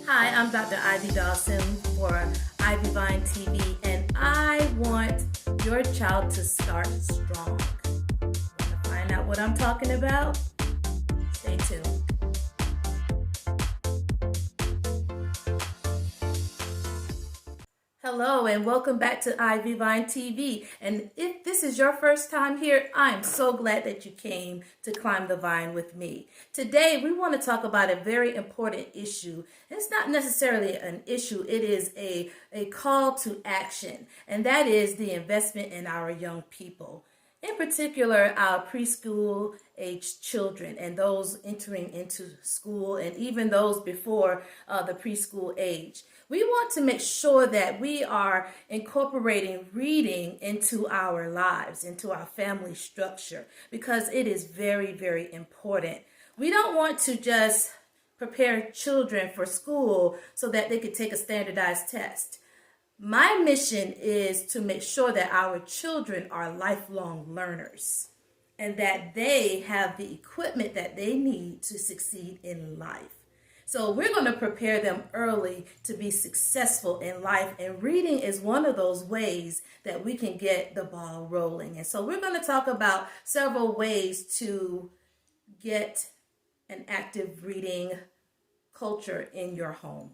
Hi, I'm Dr. Ivy Dawson for Ivy Vine TV, and I want your child to start strong. Want to find out what I'm talking about? Stay tuned. Hello and welcome back to Ivy Vine TV. And if this is your first time here, I'm so glad that you came to climb the vine with me. Today, we want to talk about a very important issue. It's not necessarily an issue, it is a call to action, and that is the investment in our young people. In particular, our preschool age children and those entering into school and even those before the preschool age. We want to make sure that we are incorporating reading into our lives, into our family structure, because it is very, very important. We don't want to just prepare children for school so that they could take a standardized test. My mission is to make sure that our children are lifelong learners and that they have the equipment that they need to succeed in life. So we're going to prepare them early to be successful in life, and reading is one of those ways that we can get the ball rolling. And so we're going to talk about several ways to get an active reading culture in your home.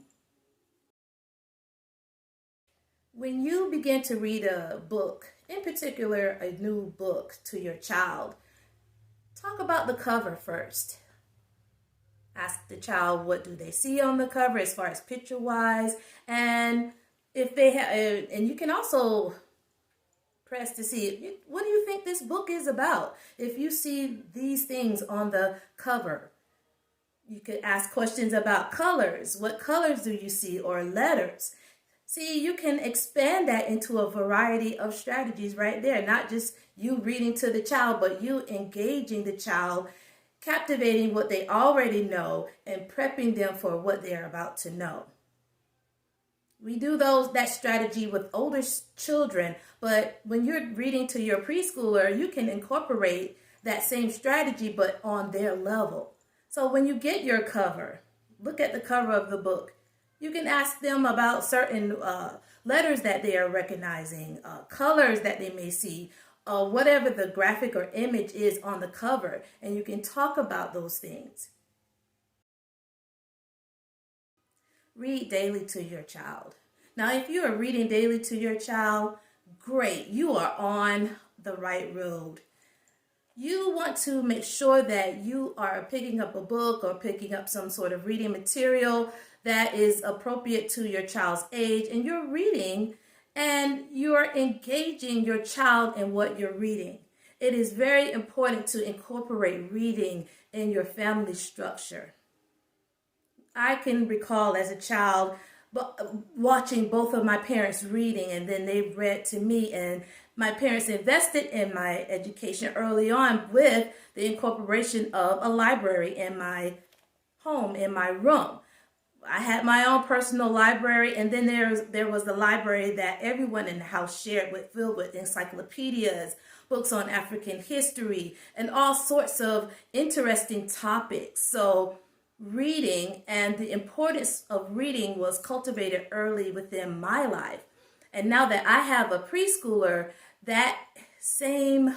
When you begin to read a book, in particular a new book to your child, talk about the cover first. Ask the child what do they see on the cover as far as picture wise, and if they have, and you can also press to see what do you think this book is about. If you see these things on the cover, you could ask questions about colors. What colors do you see, or letters? See, you can expand that into a variety of strategies right there. Not just you reading to the child, but you engaging the child, captivating what they already know and prepping them for what they're about to know. We do that strategy with older children, but when you're reading to your preschooler, you can incorporate that same strategy, but on their level. So when you get your cover, look at the cover of the book. You can ask them about certain letters that they are recognizing, colors that they may see, whatever the graphic or image is on the cover, and you can talk about those things. Read daily to your child. Now, if you are reading daily to your child, great, you are on the right road. You want to make sure that you are picking up a book or picking up some sort of reading material that is appropriate to your child's age, and you're reading and you're engaging your child in what you're reading. It is very important to incorporate reading in your family structure. I can recall as a child watching both of my parents reading, and then they read to me, and my parents invested in my education early on with the incorporation of a library in my home, in my room. I had my own personal library, and then there was the library that everyone in the house shared, filled with encyclopedias, books on African history, and all sorts of interesting topics. So reading and the importance of reading was cultivated early within my life. And now that I have a preschooler, that same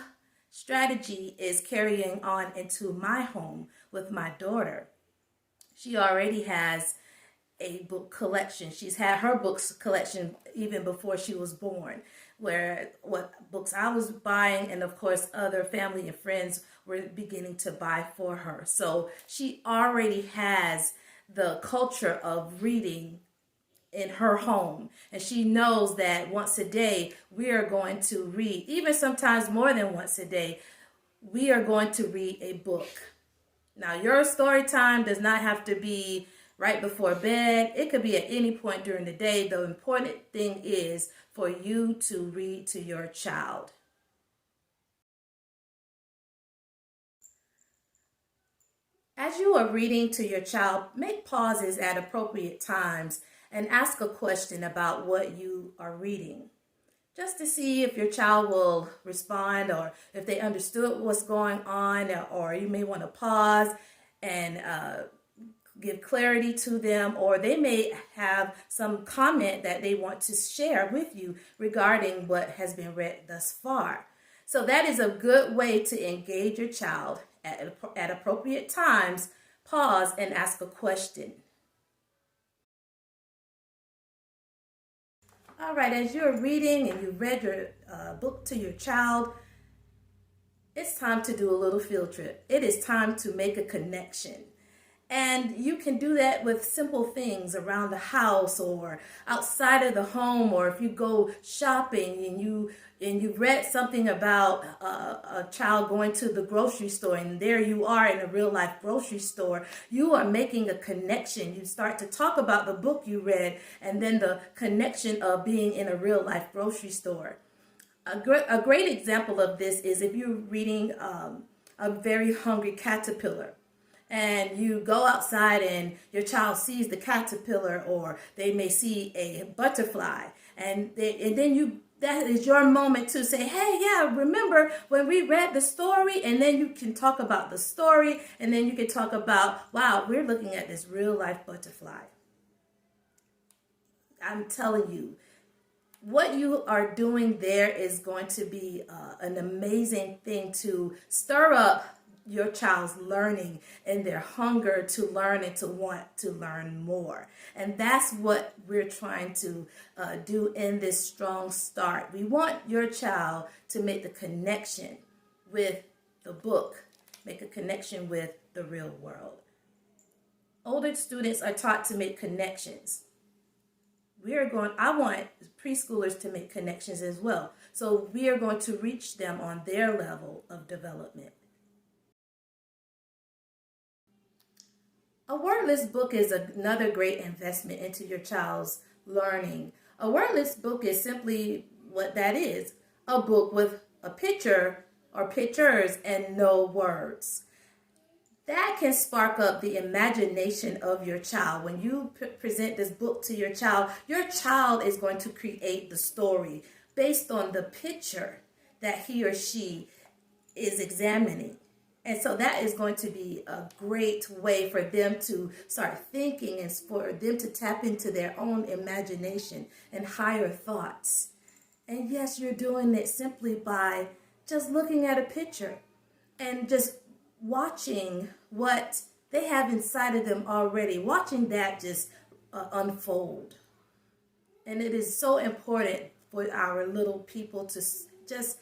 strategy is carrying on into my home with my daughter. She already has a book collection. She's had her books collection even before she was born, where what books I was buying, and of course other family and friends were beginning to buy for her. So she already has the culture of reading in her home, and she knows that once a day we are going to read, even sometimes more than once a day, we are going to read a book. Now, your story time does not have to be right before bed. It could be at any point during the day. The important thing is for you to read to your child. As you are reading to your child, make pauses at appropriate times and ask a question about what you are reading, just to see if your child will respond, or if they understood what's going on, or you may want to pause and give clarity to them, or they may have some comment that they want to share with you regarding what has been read thus far. So that is a good way to engage your child. At appropriate times, pause and ask a question. All right, as you're reading and you've read your book to your child, it's time to do a little field trip. It is time to make a connection. And you can do that with simple things around the house or outside of the home, or if you go shopping and you read something about a child going to the grocery store, and there you are in a real life grocery store, you are making a connection. You start to talk about the book you read and then the connection of being in a real life grocery store. A great example of this is if you're reading A Very Hungry Caterpillar, and you go outside and your child sees the caterpillar, or they may see a butterfly, and then that is your moment to say, hey, yeah, remember when we read the story? And then you can talk about the story, and then you can talk about, wow, we're looking at this real life butterfly. I'm telling you, what you are doing there is going to be an amazing thing to stir up your child's learning and their hunger to learn and to want to learn more. And that's what we're trying to do in this Strong Start. We want your child to make the connection with the book, make a connection with the real world. Older students are taught to make connections. I want preschoolers to make connections as well. So we are going to reach them on their level of development. A wordless book is another great investment into your child's learning. A wordless book is simply what that is, a book with a picture or pictures and no words. That can spark up the imagination of your child. When you present this book to your child is going to create the story based on the picture that he or she is examining. And so that is going to be a great way for them to start thinking and for them to tap into their own imagination and higher thoughts. And yes, you're doing it simply by just looking at a picture and just watching what they have inside of them already, watching that just unfold. And it is so important for our little people to just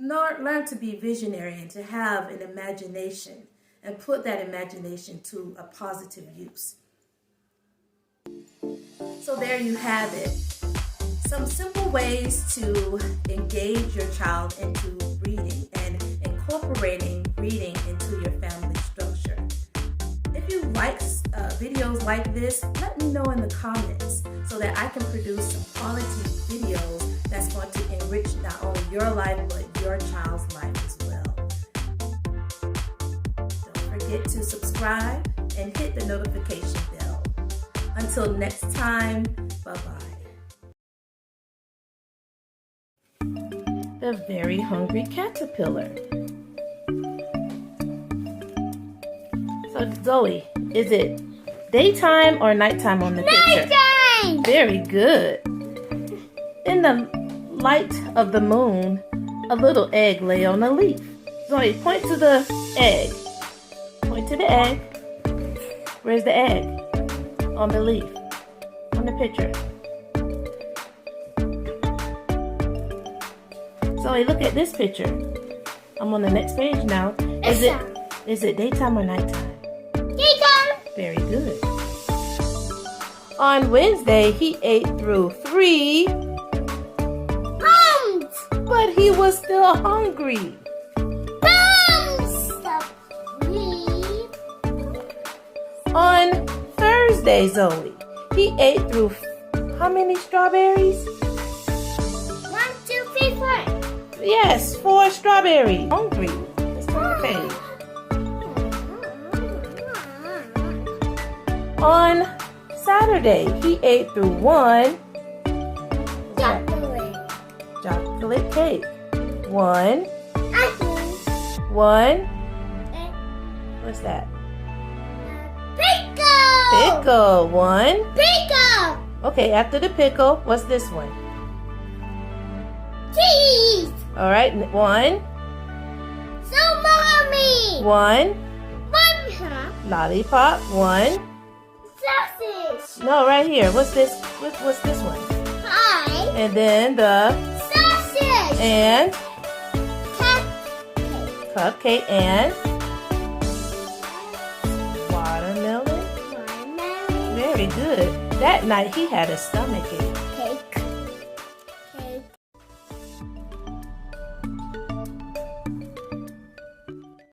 learn to be visionary and to have an imagination and put that imagination to a positive use. So there you have it. Some simple ways to engage your child into reading and incorporating reading into your family structure. If you like videos like this, let me know in the comments so that I can produce some quality videos that's going to enrich not only your life but your child's life as well. Don't forget to subscribe and hit the notification bell. Until next time, bye-bye. The Very Hungry Caterpillar. So Zoe, is it daytime or nighttime on the picture? Nighttime! Very good. In the light of the moon, a little egg lay on a leaf. Zoe, point to the egg. Point to the egg. Where's the egg? On the leaf. On the picture. Zoe, look at this picture. I'm on the next page now. Is it daytime or nighttime? Daytime! Very good. On Wednesday, he ate through 3 Bombs! but he was still hungry. Bombs! On Thursday, Zoe, he ate through how many strawberries? 1, 2, 3, 4. Yes, 4 strawberries. Hungry. Let's turn the page. On Saturday, he ate through 1 chocolate cake. 1. Apple. 1. What's that? Pickle! Pickle. One. Pickle. Okay, after the pickle, what's this one? Cheese. All right, one. Salami. One. One. Lollipop. One. Sausage. No, right here. What's this? What's this one? Pie. And then the Sausage. and Cupcake. cupcake and watermelon. Watermelon. Very good. That night he had a stomachache.